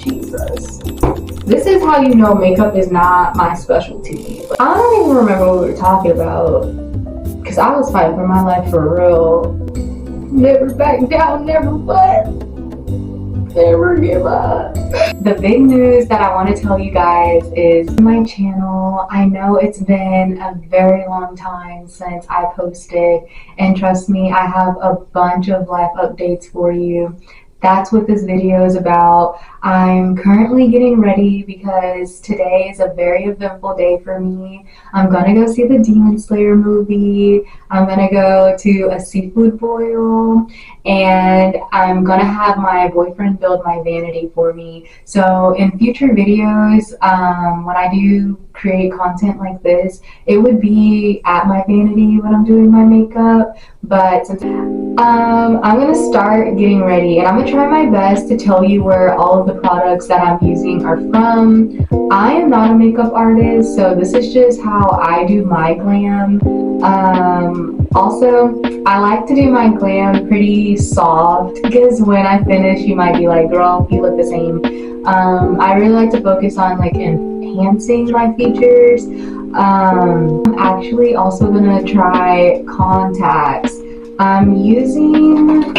Jesus. This is how you know makeup is not my specialty. I don't even remember what we were talking about, because I was fighting for my life for real. Never back down, never what? Never give up. The big news that I want to tell you guys is my channel. I know it's been a very long time since I posted, and trust me, I have a bunch of life updates for you. That's what this video is about. I'm currently getting ready because today is a very eventful day for me. I'm gonna go see the Demon Slayer movie. I'm gonna go to a seafood boil, and I'm gonna have my boyfriend build my vanity for me. So in future videos, when I do create content like this, it would be at my vanity when I'm doing my makeup. But since I'm gonna start getting ready, and I'm gonna try my best to tell you where all of the products that I'm using are from. I am not a makeup artist, so this is just how I do my glam. Also, I like to do my glam pretty soft, because when I finish, you might be like, girl, you look the same. I really like to focus on like enhancing my features. I'm actually also gonna try contacts. I'm using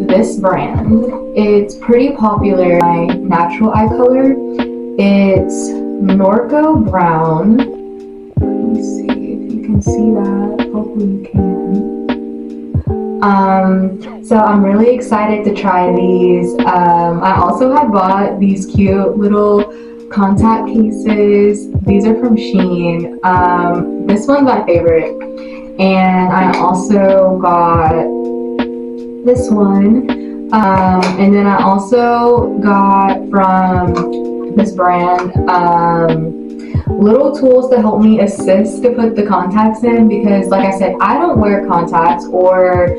this brand. It's pretty popular. My natural eye color. It's Norco Brown. Let me see if you can see that. Hopefully you can. So I'm really excited to try these. I also have bought these cute little contact cases. These are from Shein. This one's my favorite. And I also got this one. And then I also got from this brand little tools to help me assist to put the contacts in, because like I said, I don't wear contacts or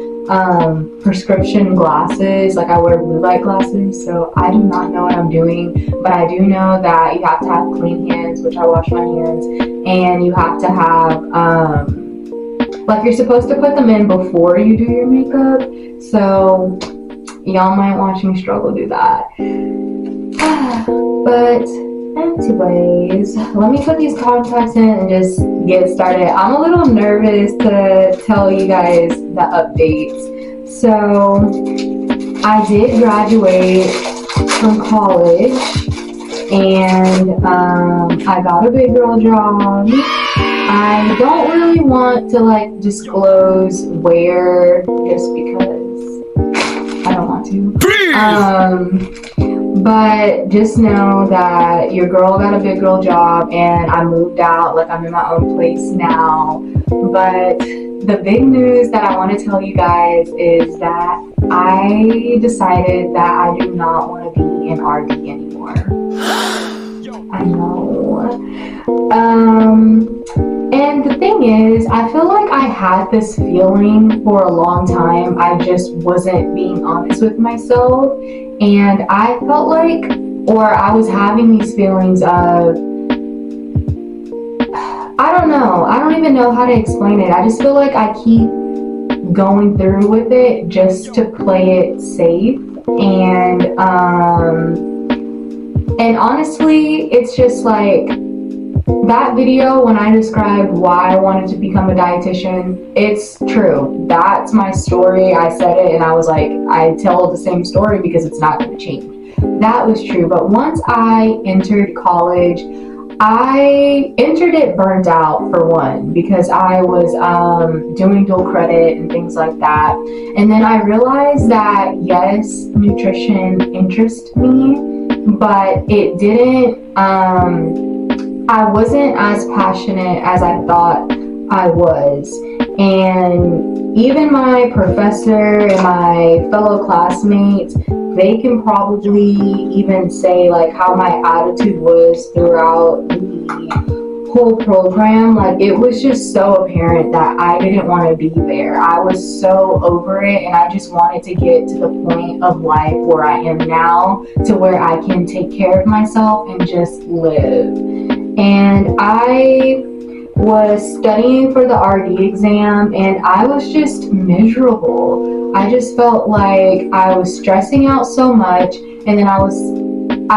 prescription glasses. Like I wear blue light glasses, so I do not know what I'm doing, but I do know that you have to have clean hands, which I wash my hands, and you have to have like you're supposed to put them in before you do your makeup, so y'all might watch me struggle do that. But anyways, let me put these contacts in and just get started. I'm a little nervous to tell you guys the updates. So I did graduate from college, and I got a big girl job. I don't really want to like disclose where, just because I don't want to. But just know that your girl got a big girl job, and I moved out. Like I'm in my own place now. But the big news that I want to tell you guys is that I decided that I do not want to be in RD anymore. I know. And the thing is, I feel like I had this feeling for a long time. I just wasn't being honest with myself. And I felt like, or I was having these feelings of, I don't know. I don't even know how to explain it. I just feel like I keep going through with it just to play it safe. And honestly, it's just like, that video when I described why I wanted to become a dietitian, it's true. That's my story. I said it and I was like, I tell the same story because it's not going to change. That was true. But once I entered college, I entered it burnt out, for one, because I was doing dual credit and things like that. And then I realized that yes, nutrition interests me, but it didn't, I wasn't as passionate as I thought I was. And even my professor and my fellow classmates, they can probably even say like how my attitude was throughout the whole program. Like it was just so apparent that I didn't want to be there. I was so over it, and I just wanted to get to the point of life where I am now, to where I can take care of myself and just live. And I was studying for the RD exam, and I was just miserable. I just felt like I was stressing out so much, and then I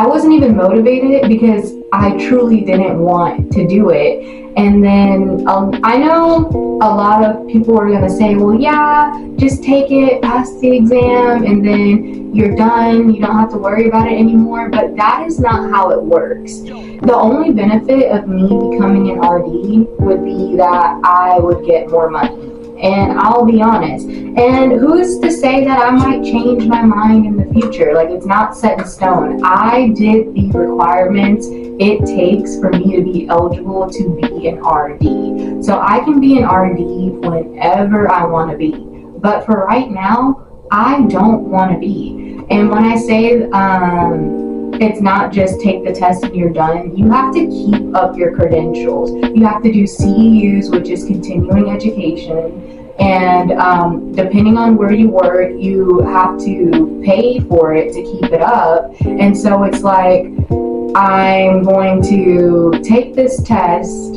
wasn't even motivated because I truly didn't want to do it. And then I know a lot of people are gonna say, well, yeah, just take it, pass the exam, and then you're done. You don't have to worry about it anymore. But that is not how it works. The only benefit of me becoming an RD would be that I would get more money. And I'll be honest. And who's to say that I might change my mind in the future? Like, it's not set in stone. I did the requirements it takes for me to be eligible to be an RD. So I can be an RD whenever I want to be. But for right now, I don't want to be. And when I say it's not just take the test and you're done, you have to keep up your credentials. You have to do CEUs, which is continuing education. And depending on where you work, you have to pay for it to keep it up. And so it's like, I'm going to take this test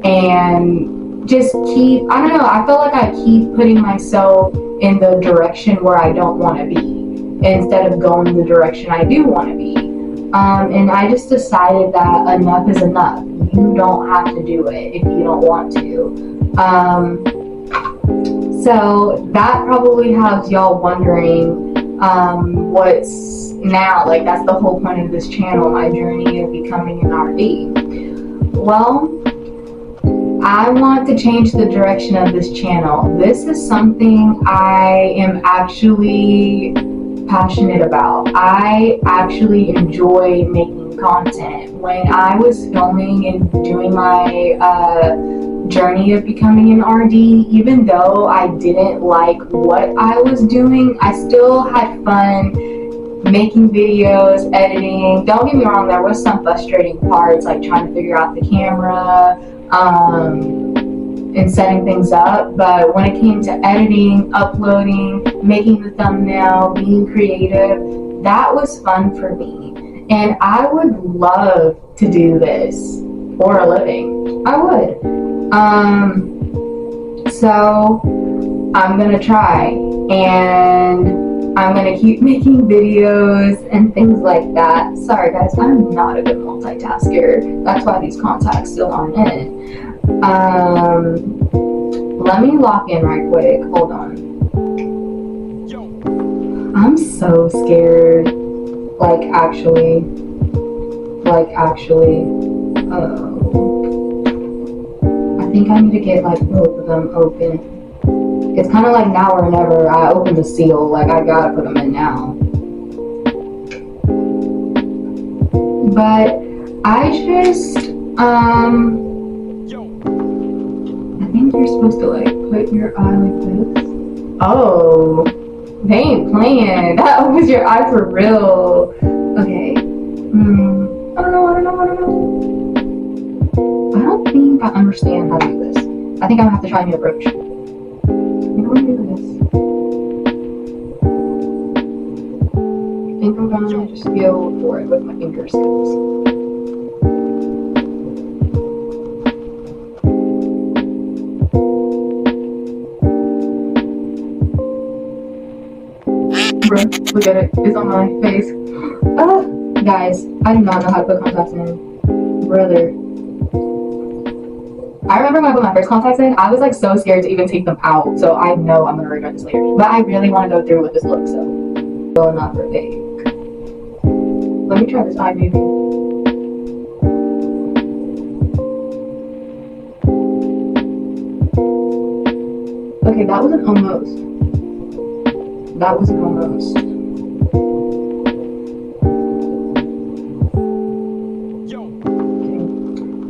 and just keep, I don't know, I feel like I keep putting myself in the direction where I don't want to be instead of going the direction I do want to be. And I just decided that enough is enough. You don't have to do it if you don't want to. So that probably has y'all wondering what's now, like that's the whole point of this channel, my journey of becoming an RD. Well, I want to change the direction of this channel. This is something I am actually passionate about. I actually enjoy making content. When I was filming and doing my journey of becoming an RD, even though I didn't like what I was doing, I still had fun making videos, editing. Don't get me wrong, there was some frustrating parts, like trying to figure out the camera and setting things up, but when it came to editing, uploading, making the thumbnail, being creative, that was fun for me. And I would love to do this for a living. I would. So I'm gonna try, and I'm gonna keep making videos and things like that. Sorry guys, I'm not a good multitasker. That's why these contacts still aren't in. Let me lock in right quick. Hold on. I'm so scared. Like actually. I think I need to get like both of them open. It's kind of like now or never. I opened the seal, like I gotta put them in now. But I just, I think you're supposed to like put your eye like this. Oh, they ain't playing. That opens your eye for real. Okay. I don't know. I don't think I understand how to do this. I think I'm gonna have to try a new approach. I think I'm gonna do this. I think I'm gonna just go for it with my finger skills. Bruh, look at it. It's on my face. Guys, I do not know how to put contacts in. Brother. I remember when I put my first contacts in, I was like so scared to even take them out. So I know I'm gonna regret this later. But I really want to go through with this look, so. Well, not for fake. Let me try this eye, maybe. Okay, that was an almost. That was an almost.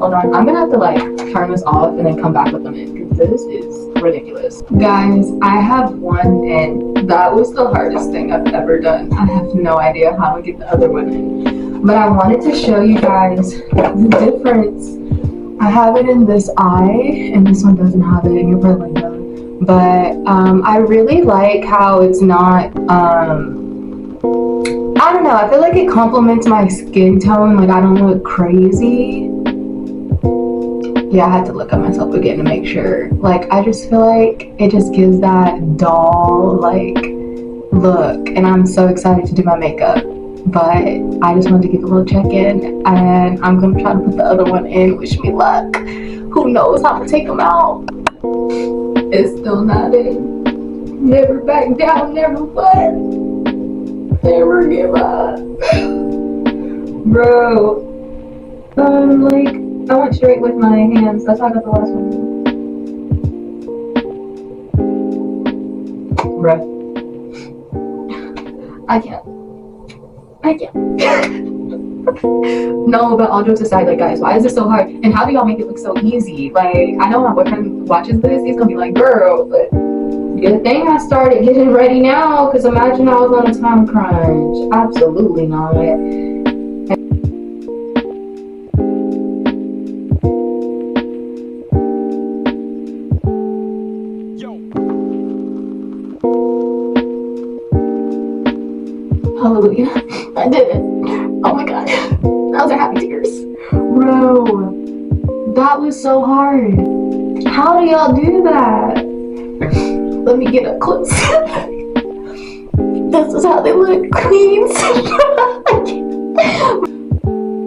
Hold on, I'm gonna have to like turn this off and then come back with them in, because this is ridiculous. Guys, I have one in. That was the hardest thing I've ever done. I have no idea how to get the other one in. But I wanted to show you guys the difference. I have it in this eye, and this one doesn't have it, and you're probably like, no. But I really like how it's not, I don't know, I feel like it complements my skin tone, like I don't look crazy. Yeah, I had to look at myself again to make sure. Like, I just feel like it just gives that doll, like, look. And I'm so excited to do my makeup. but I just wanted to give a little check-in, and I'm gonna try to put the other one in. Wish me luck. Who knows how to take them out? It's still not in. Never back down, never what? Never give up. Bro, like, I went straight with my hands. That's how I got the last one. Bruh. I can't. No, but all jokes aside, like, guys, why is it so hard? And how do y'all make it look so easy? Like, I know my boyfriend watches this, he's gonna be like, girl, but good thing I started getting ready now, because imagine I was on a time crunch. Absolutely not. Hallelujah. I did it. Oh my god. Those are happy tears. Bro, that was so hard. How do y'all do that? Let me get up close. This is how they look, queens.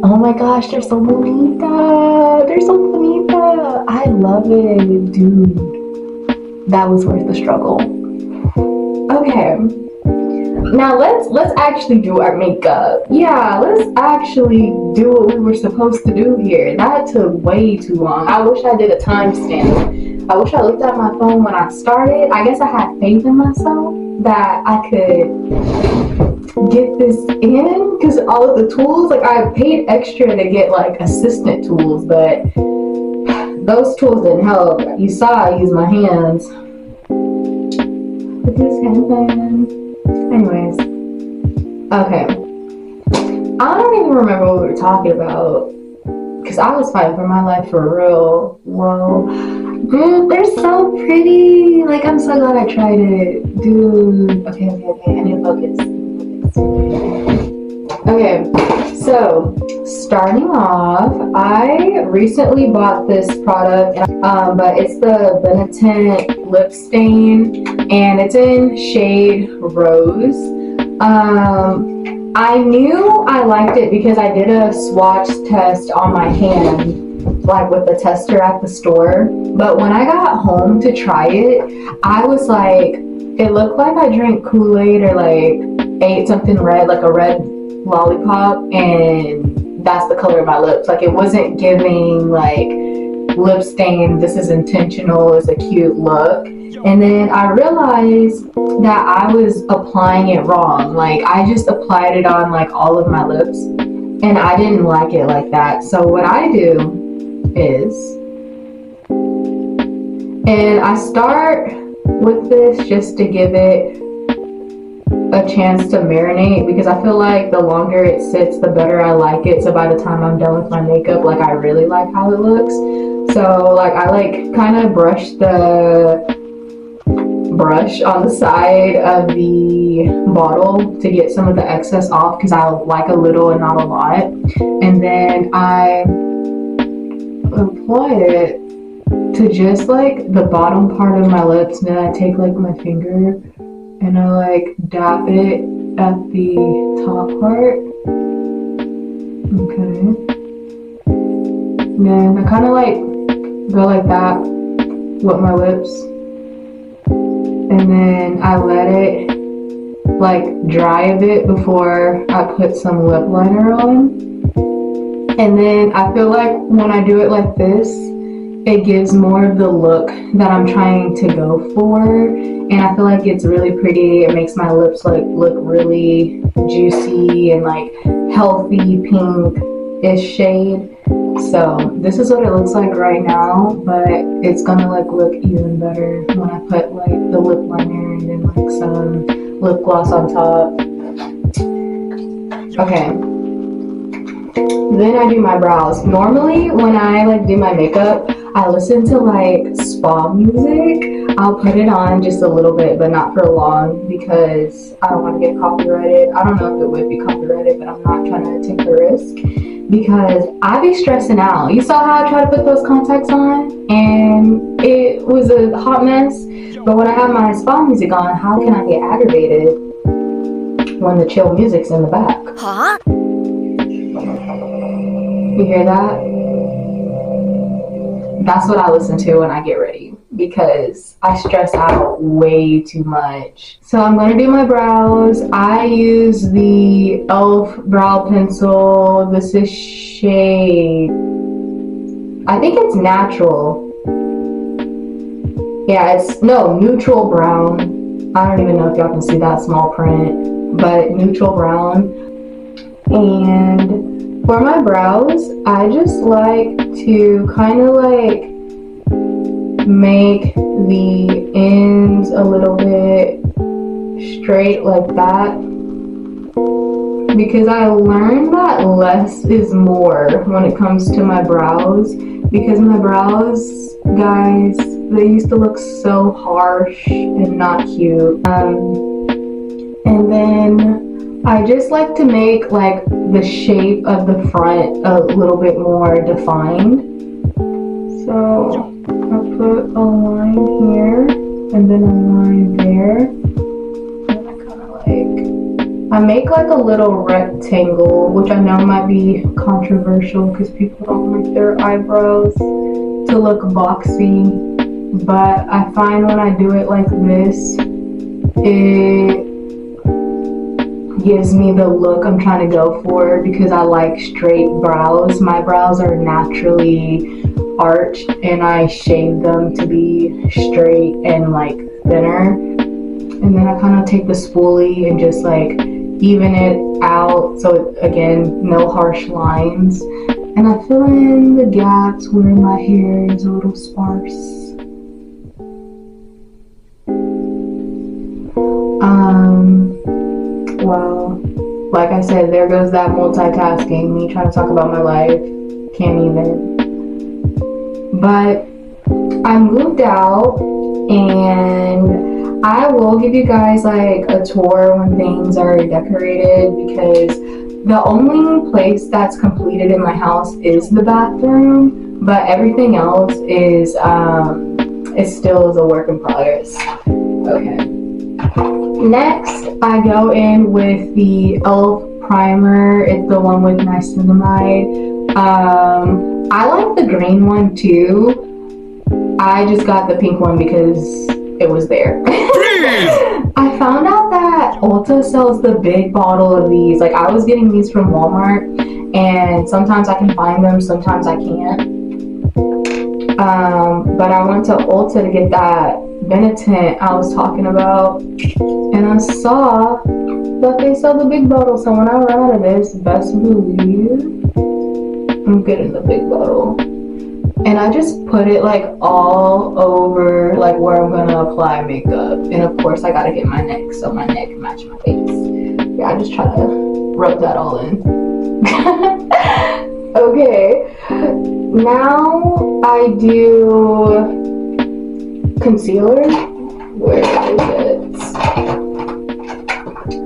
Oh my gosh, they're so bonita. They're so bonita. I love it, dude. That was worth the struggle. Okay. Now let's actually do our makeup. Yeah, let's actually do what we were supposed to do here. That took way too long. I wish I did a timestamp. I wish I looked at my phone when I started. I guess I had faith in myself that I could get this in, because all of the tools, like, I paid extra to get like assistant tools, but those tools didn't help. You saw I used my hands with this handband. Anyways, okay. I don't even remember what we were talking about, because I was fighting for my life for real. Whoa. Dude, they're so pretty. Like, I'm so glad I tried it. Dude. Okay. I need to focus. Okay, so starting off, I recently bought this product, but it's the Benetint lip stain, and it's in shade Rose. I knew I liked it because I did a swatch test on my hand, like with the tester at the store. But when I got home to try it, I was like, it looked like I drank Kool-Aid or like ate something red, like a red lollipop, and that's the color of my lips. Like, it wasn't giving like lip stain, this is intentional, it's a cute look. And then I realized that I was applying it wrong. Like, I just applied it on like all of my lips, and I didn't like it like that. So what I do is, and I start with this just to give it a chance to marinate, because I feel like the longer it sits, the better I like it. So by the time I'm done with my makeup, like, I really like how it looks. So like, I like kind of brush on the side of the bottle to get some of the excess off, because I like a little and not a lot. And then I apply it to just like the bottom part of my lips, and then I take like my finger and I like dab it at the top part. Okay. And then I kind of like go like that with my lips. And then I let it like dry a bit before I put some lip liner on. And then I feel like when I do it like this, it gives more of the look that I'm trying to go for. And I feel like it's really pretty. It makes my lips like look really juicy and like healthy pink-ish shade. So this is what it looks like right now, but it's gonna like look even better when I put like the lip liner and then like some lip gloss on top. Okay. Then I do my brows. Normally when I like do my makeup, I listen to like spa music. I'll put it on just a little bit, but not for long, because I don't want to get copyrighted. I don't know if it would be copyrighted, but I'm not trying to take the risk, because I be stressing out. You saw how I tried to put those contacts on, and it was a hot mess. But when I have my spa music on, how can I get aggravated? when the chill music's in the back. Huh? You hear that? That's what I listen to when I get ready, because I stress out way too much. So I'm gonna do my brows. I use the e.l.f. brow pencil. This is shade, I think it's natural. Yeah, it's, no, neutral brown. I don't even know if y'all can see that small print, but neutral brown. And for my brows, I just like to kind of like make the ends a little bit straight like that, because I learned that less is more when it comes to my brows, because my brows, guys, they used to look so harsh and not cute. And then I just like to make like the shape of the front a little bit more defined. So I put a line here and then a line there. And I kind of like, I make like a little rectangle, which I know might be controversial because people don't like their eyebrows to look boxy. But I find when I do it like this, it gives me the look I'm trying to go for, because I like straight brows. My brows are naturally arched and I shave them to be straight and like thinner. And then I kind of take the spoolie and just like even it out, so again, no harsh lines. And I fill in the gaps where my hair is a little sparse. Well, like I said, there goes that multitasking, me trying to talk about my life, can't even. But I moved out, and I will give you guys like a tour when things are decorated, because the only place that's completed in my house is the bathroom, but everything else is it still is a work in progress. Okay. Next, I go in with the e.l.f. primer. It's the one with niacinamide. I like the green one too. I just got the pink one because it was there. I found out that Ulta sells the big bottle of these. Like, I was getting these from Walmart, and sometimes I can find them, sometimes I can't. But I went to Ulta to get that Benetint I was talking about, and I saw that they sell the big bottle. So when I run out of this, best believe I'm getting the big bottle. And I just put it like all over like where I'm gonna apply makeup. And of course I gotta get my neck so my neck match my face. Yeah, I just try to rub that all in. Okay, now I do concealer. Where is it?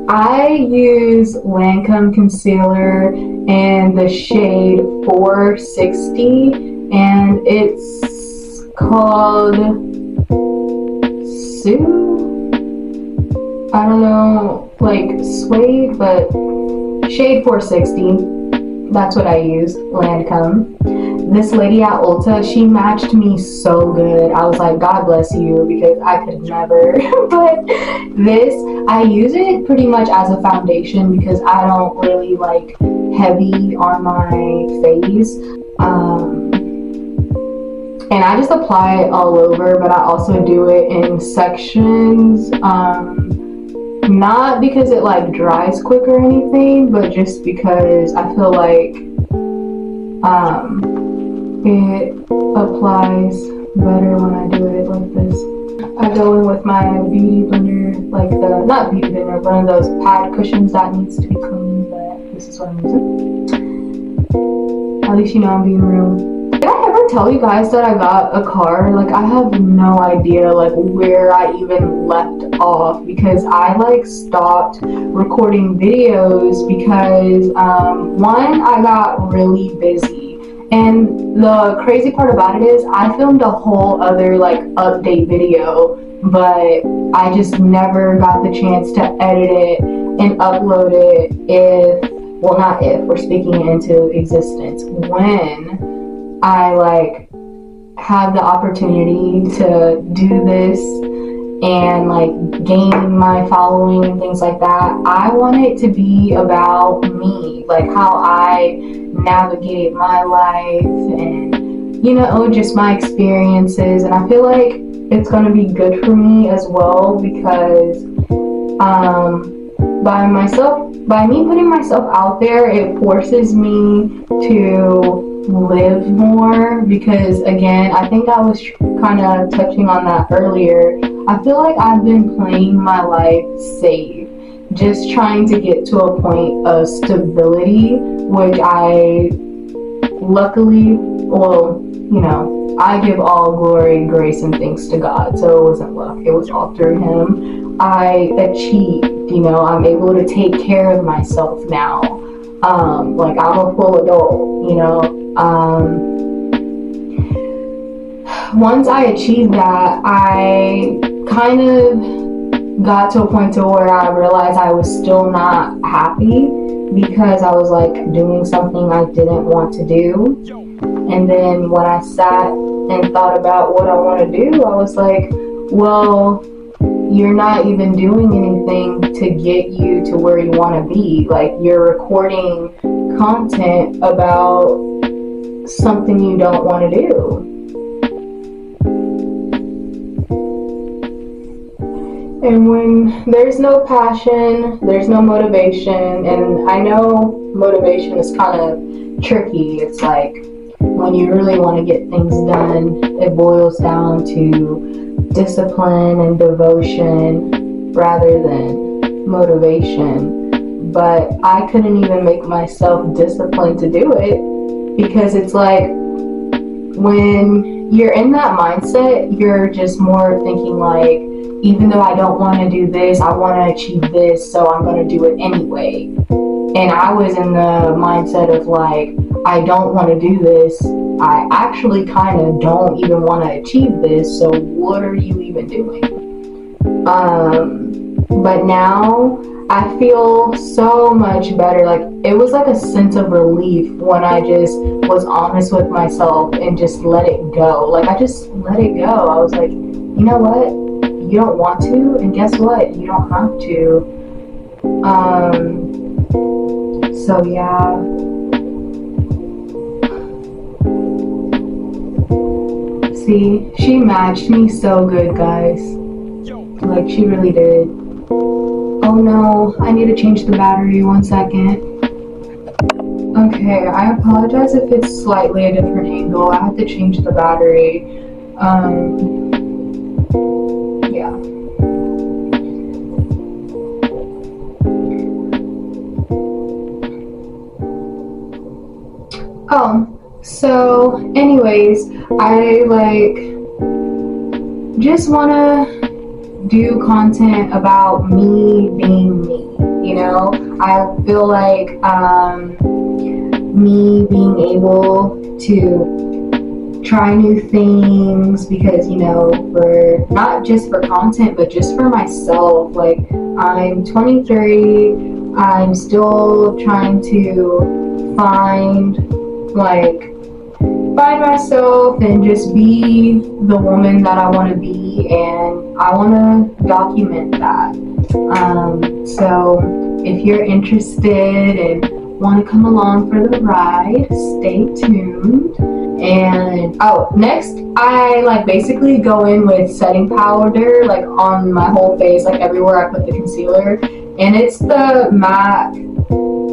I use Lancome concealer in the shade 460, and it's called Sue. I don't know, like suede, but shade 460. That's what I use, Lancome. This lady at Ulta, she matched me so good. I was like, God bless you, because I could never. But this, I use it pretty much as a foundation because I don't really like heavy on my face. And I just apply it all over, but I also do it in sections. Not because it like dries quick or anything, but just because I feel like it applies better when I do it like this. I go in with my beauty blender, like the, not beauty blender, one of those pad cushions that needs to be cleaned, but this is what I'm using. At least you know I'm being real. Did I ever tell you guys that I got a car? Like, I have no idea like where I even left off, because I like stopped recording videos because one, I got really busy. And the crazy part about it is I filmed a whole other like update video, but I just never got the chance to edit it and upload it if, well, not if, we're speaking it into existence, when I like have the opportunity to do this and like gain my following and things like that. I want it to be about me, like how I navigate my life and, you know, just my experiences. And I feel like it's going to be good for me as well, because by me putting myself out there, it forces me to live more, because again, I think I was kind of touching on that earlier. I feel like I've been playing my life safe, just trying to get to a point of stability, which I luckily, well, you know, I give all glory, grace, and thanks to God, so it wasn't luck, it was all through Him. I achieved, you know, I'm able to take care of myself now. Like I'm a full adult, you know. Once I achieved that, I kind of got to a point to where I realized I was still not happy, because I was like doing something I didn't want to do. And then when I sat and thought about what I want to do, I was like, well, you're not even doing anything to get you to where you want to be. Like, you're recording content about something you don't want to do. And when there's no passion, there's no motivation. And I know motivation is kind of tricky. It's like when you really want to get things done, it boils down to discipline and devotion rather than motivation. But I couldn't even make myself disciplined to do it, because it's like when you're in that mindset, you're just more thinking like, even though I don't want to do this, I want to achieve this, so I'm going to do it anyway. And I was in the mindset of like, I don't want to do this. I actually kind of don't even want to achieve this, so what are you even doing? But now I feel so much better. Like, it was like a sense of relief when I just was honest with myself and just let it go. Like, I just let it go. I was like, you know what? You don't want to, and guess what? You don't have to. So yeah. See, she matched me so good, guys. Like, she really did. Oh no, I need to change the battery, 1 second. Okay, I apologize if it's slightly a different angle. I have to change the battery. Yeah. So anyways, I just want to do content about me being me, you know? I feel like me being able to try new things, because, you know, for not just for content, but just for myself. Like, I'm 23, I'm still trying to find myself and just be the woman that I want to be, and I want to document that. So if you're interested and want to come along for the ride, stay tuned. And next I basically go in with setting powder on my whole face, everywhere I put the concealer, and it's the MAC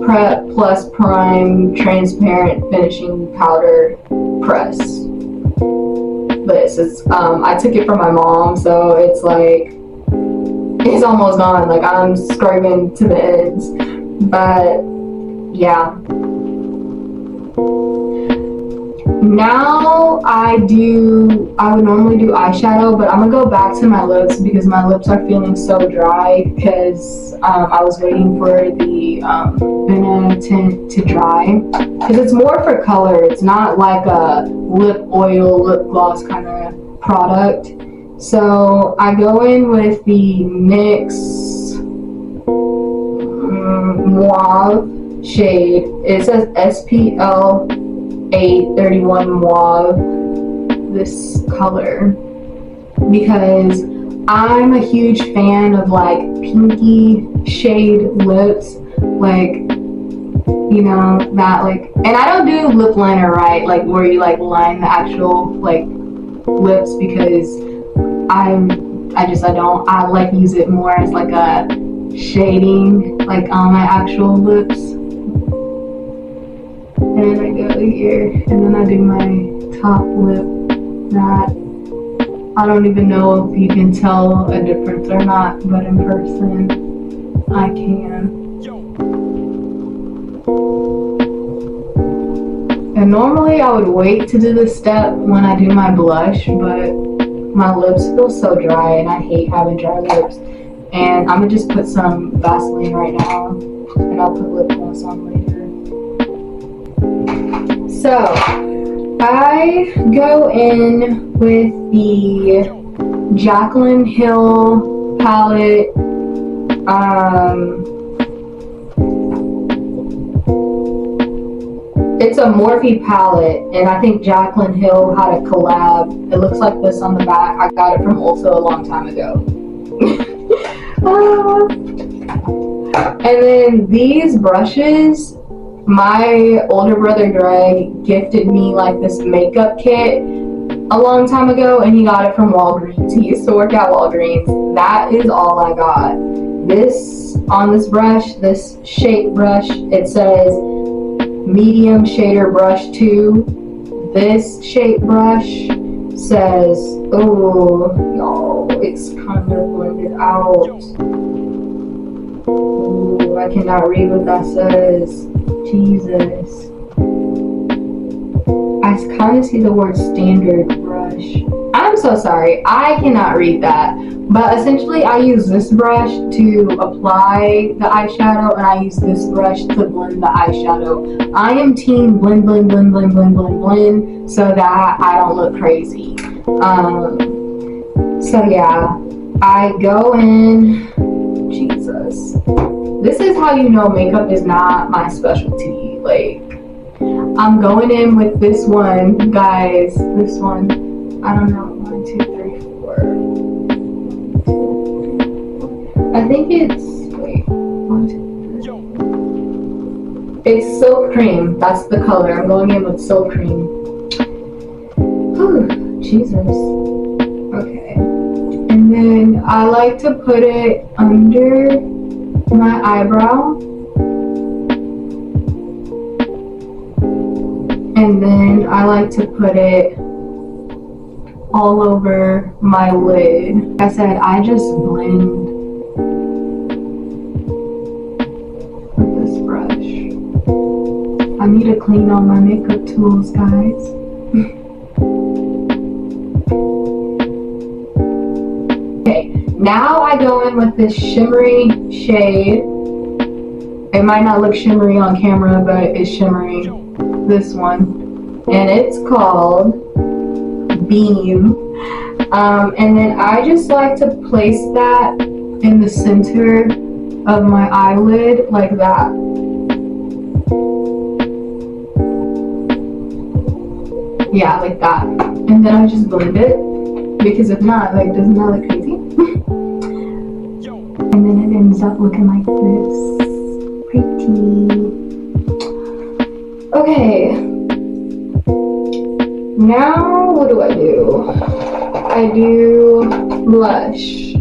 Prep Plus Prime Transparent Finishing Powder Press. This is I took it from my mom, so it's almost gone. I'm scrubbing to the ends, but yeah. Now I would normally do eyeshadow, but I'm gonna go back to my lips because my lips are feeling so dry, because I was waiting for the Benna tint to dry, because it's more for color. It's not like a lip oil, lip gloss kind of product. So I go in with the NYX mauve shade. It says SPL 831 mauve, this color, because I'm a huge fan of like pinky shade lips, like, you know, that like, and I don't do lip liner, right, like where you like line the actual like lips, because I like use it more as like a shading like on my actual lips. And I go here and then I do my top lip. That I don't even know if you can tell a difference or not, but in person I can. And normally I would wait to do this step when I do my blush, but my lips feel so dry and I hate having dry lips. And I'm gonna just put some Vaseline right now, and I'll put lip gloss on later. So I go in with the Jaclyn Hill palette. It's a Morphe palette, and I think Jaclyn Hill had a collab. It looks like this on the back. I got it from Ulta a long time ago. And then these brushes, my older brother Greg gifted me like this makeup kit a long time ago, and he got it from Walgreens. He used to work at Walgreens. That is all I got. This, on this brush, this shape brush, it says medium shader brush 2. This shape brush says, oh y'all, it's kind of blended out. Ooh, I cannot read what that says. Jesus. I kind of see the word standard brush. I'm so sorry, I cannot read that. But essentially I use this brush to apply the eyeshadow, and I use this brush to blend the eyeshadow. I am team blend, blend, blend, blend, blend, blend, blend, so that I don't look crazy. So yeah, I go in, Jesus. This is how you know makeup is not my specialty. Like, I'm going in with this one, guys. This one, I don't know, 1, 2, 3, 4. I think it's, wait, 1, 2, 3. It's Silk Cream. That's the color. I'm going in with Silk Cream. Whew, Jesus. Okay. And then I like to put it under my eyebrow. And then I like to put it all over my lid. Like I said, I just blend with this brush. I need to clean all my makeup tools, guys. Okay, now I go in with this shimmery shade. It might not look shimmery on camera, but it's shimmery. This one, and it's called Beam. And then I just like to place that in the center of my eyelid like that. Yeah, like that. And then I just blend it, because if not, like, doesn't that look crazy? And then it ends up looking like this. Pretty. Okay, now what do? I do blush.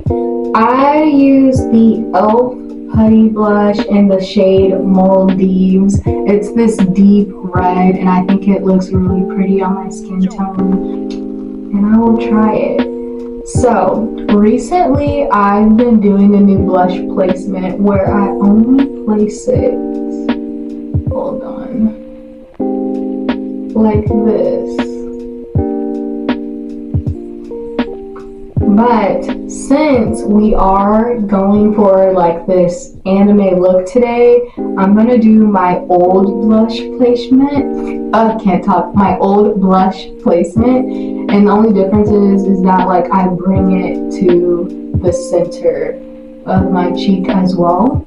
I use the e.l.f. Putty blush in the shade Maldives. It's this deep red, and I think it looks really pretty on my skin tone, and I will try it. So, recently I've been doing a new blush placement where I only place it, hold on, like this. But since we are going for like this anime look today, I'm gonna do my old blush placement. My old blush placement, and the only difference is that like I bring it to the center of my cheek as well.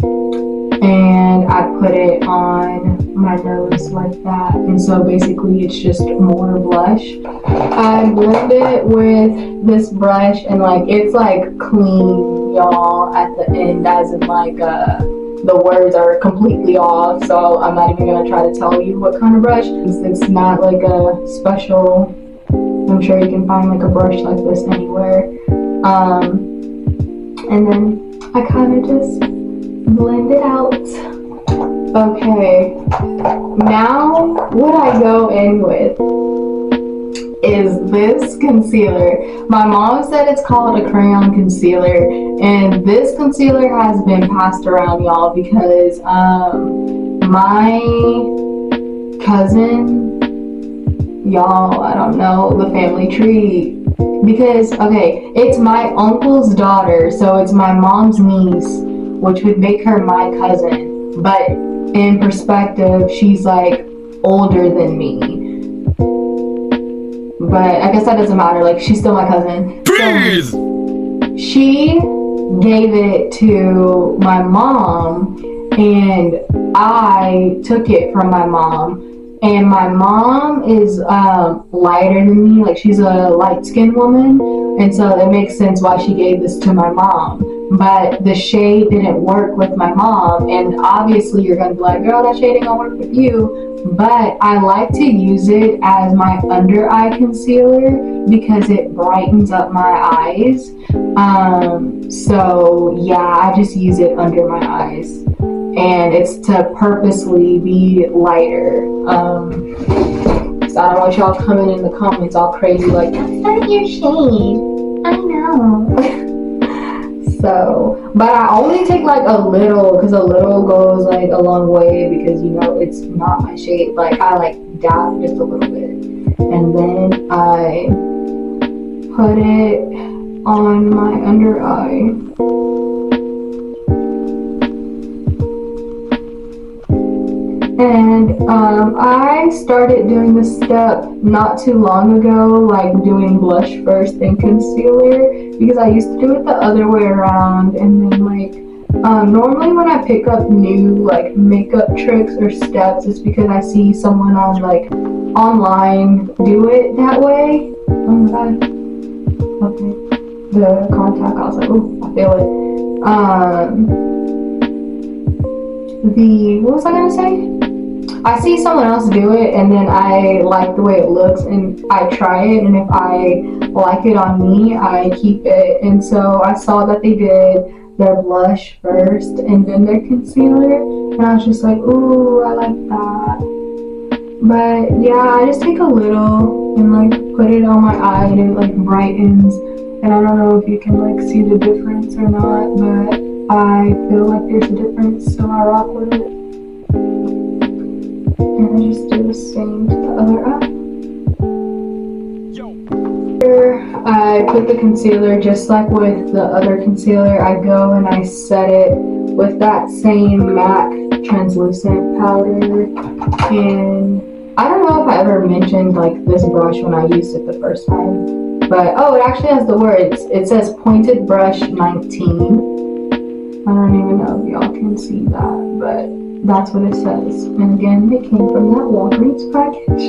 and I put it on my nose like that. And so basically it's just more blush. I blend it with this brush, and like it's like clean, y'all, at the end, as in like the words are completely off, so I'm not even gonna try to tell you what kind of brush. It's not like a special, I'm sure you can find like a brush like this anywhere. And then I kind of just blend it out. Okay, now what I go in with is this concealer. My mom said it's called a crayon concealer, and this concealer has been passed around, y'all, because my cousin, y'all, I don't know the family tree, because okay, it's my uncle's daughter, so it's my mom's niece, which would make her my cousin, but in perspective she's like older than me. But I guess that doesn't matter, like she's still my cousin. Please! So she gave it to my mom, and I took it from my mom. And my mom is lighter than me, like she's a light-skinned woman, and so it makes sense why she gave this to my mom. But the shade didn't work with my mom, and obviously you're gonna be like, girl, that shade ain't gonna work with you. But I like to use it as my under eye concealer because it brightens up my eyes. So yeah, I just use it under my eyes, and it's to purposely be lighter. So I don't want y'all coming in the comments all crazy like, that's not your shade. I know. So, but I only take like a little, because a little goes like a long way, because you know it's not my shade. Like I like dab just a little bit, and then I put it on my under eye. And I started doing this step not too long ago, like doing blush first then concealer, because I used to do it the other way around. And then like normally when I pick up new like makeup tricks or steps, it's because I see someone on like online do it that way. Oh my god. Okay. The contact, I was like, oh, I feel it. What was I gonna say? I see someone else do it, and then I like the way it looks, and I try it, and if I like it on me, I keep it. And so I saw that they did their blush first and then their concealer, and I was just like, ooh, I like that. But yeah, I just take a little and like put it on my eye, and it like brightens. And I don't know if you can like see the difference or not, but I feel like there's a difference, so I rock with it. And I just do the same to the other eye. Here, I put the concealer just like with the other concealer. I go and I set it with that same MAC translucent powder. And I don't know if I ever mentioned like this brush when I used it the first time. But oh, it actually has the words. It says Pointed Brush 19. I don't even know if y'all can see that, but that's what it says. And again, it came from that Walgreens package.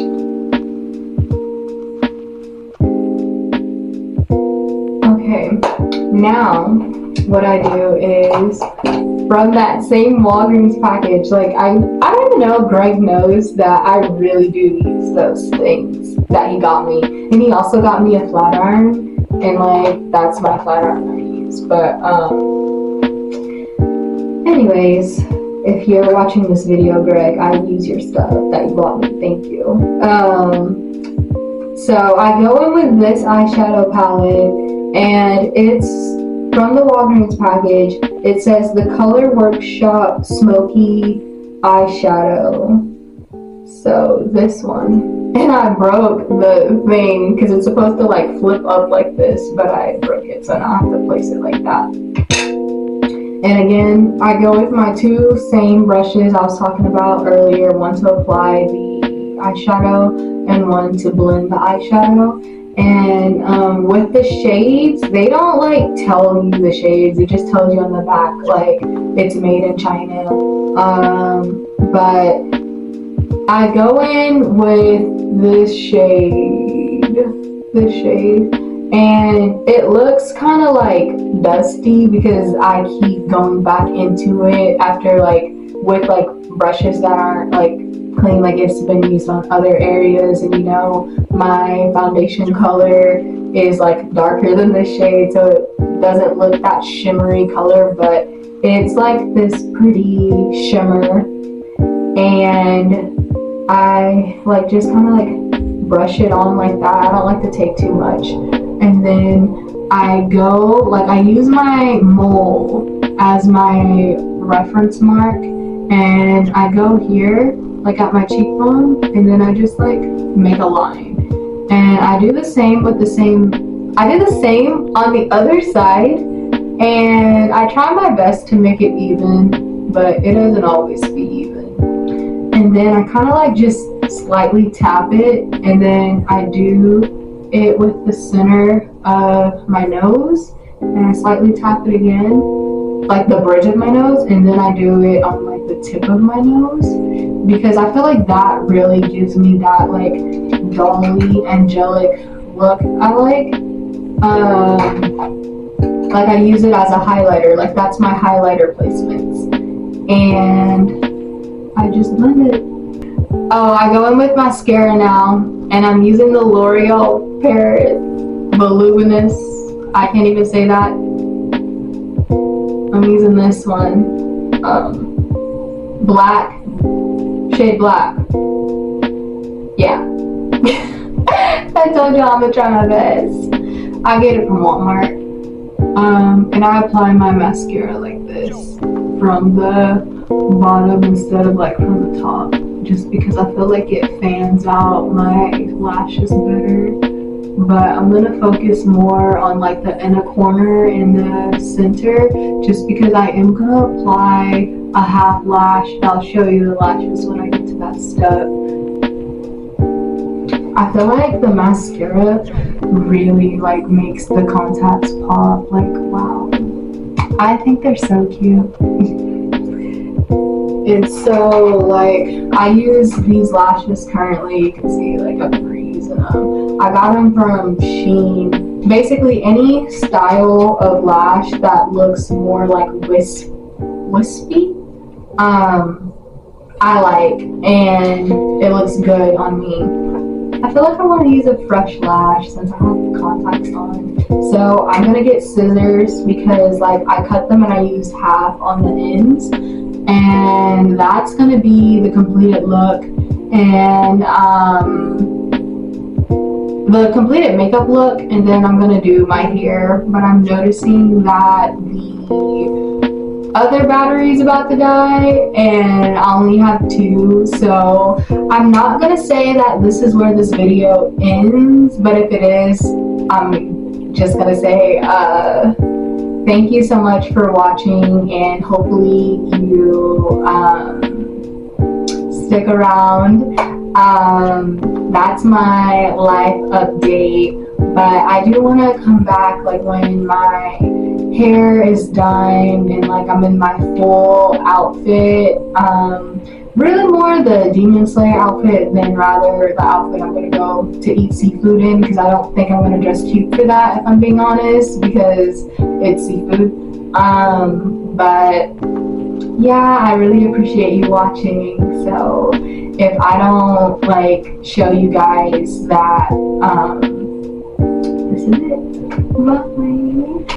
Okay, now what I do is from that same Walgreens package, like I don't even know if Greg knows that I really do use those things that he got me. And he also got me a flat iron, and like that's my flat iron I use. But anyways, if you're watching this video, Greg, I use your stuff that you bought me. Thank you. So I go in with this eyeshadow palette, and it's from the Walgreens package. It says the Color Workshop Smoky Eyeshadow. So this one. And I broke the thing because it's supposed to like flip up like this, but I broke it, so now I have to place it like that. And again, I go with my two same brushes I was talking about earlier, one to apply the eyeshadow and one to blend the eyeshadow. And with the shades, they don't like tell you the shades, it just tells you on the back like it's made in China. But I go in with this shade, and it looks kind of like dusty because I keep going back into it after like with like brushes that aren't like clean, like it's been used on other areas. And you know, my foundation color is like darker than this shade, so it doesn't look that shimmery color, but it's like this pretty shimmer. And I like just kind of like brush it on like that. I don't like to take too much. And then I go, like I use my mole as my reference mark, and I go here like at my cheekbone, and then I just like make a line. And I do the same with I do the same on the other side, and I try my best to make it even, but it doesn't always be even. And then I kind of like just slightly tap it, and then I do it with the center of my nose, and I slightly tap it again, like the bridge of my nose, and then I do it on like the tip of my nose, because I feel like that really gives me that like dolly angelic look I like. Like I use it as a highlighter, like that's my highlighter placements, and I just blend it. Oh, I go in with mascara now, and I'm using the L'Oreal Paris Voluminous. I can't even say that. I'm using this one. Black. Shade black. Yeah. I told you I'm gonna try my best. I get it from Walmart. And I apply my mascara like this from the bottom instead of like from the top, just because I feel like it fans out my lashes better. But I'm gonna focus more on like the inner corner and the center, just because I am gonna apply a half lash. I'll show you the lashes when I get to that step. I feel like the mascara really like makes the contacts pop. Like, wow, I think they're so cute. It's so like, I use these lashes currently. You can see like a breeze in them. I got them from Shein. Basically any style of lash that looks more like wispy, I like, and it looks good on me. I feel like I want to use a fresh lash since I have the contacts on. So I'm gonna get scissors, because like I cut them and I used half on the ends, and that's gonna be the completed look. And the completed makeup look, and then I'm gonna do my hair. But I'm noticing that the other battery is about to die, and I only have 2, so I'm not gonna say that this is where this video ends, but if it is, I'm just gonna say thank you so much for watching, and hopefully you stick around. That's my life update, but I do want to come back like when my hair is done and like I'm in my full outfit, really more the Demon Slayer outfit than rather the outfit I'm gonna go to eat seafood in, because I don't think I'm gonna dress cute for that, if I'm being honest, because it's seafood. But yeah, I really appreciate you watching. So if I don't like show you guys that, this is it. Bye.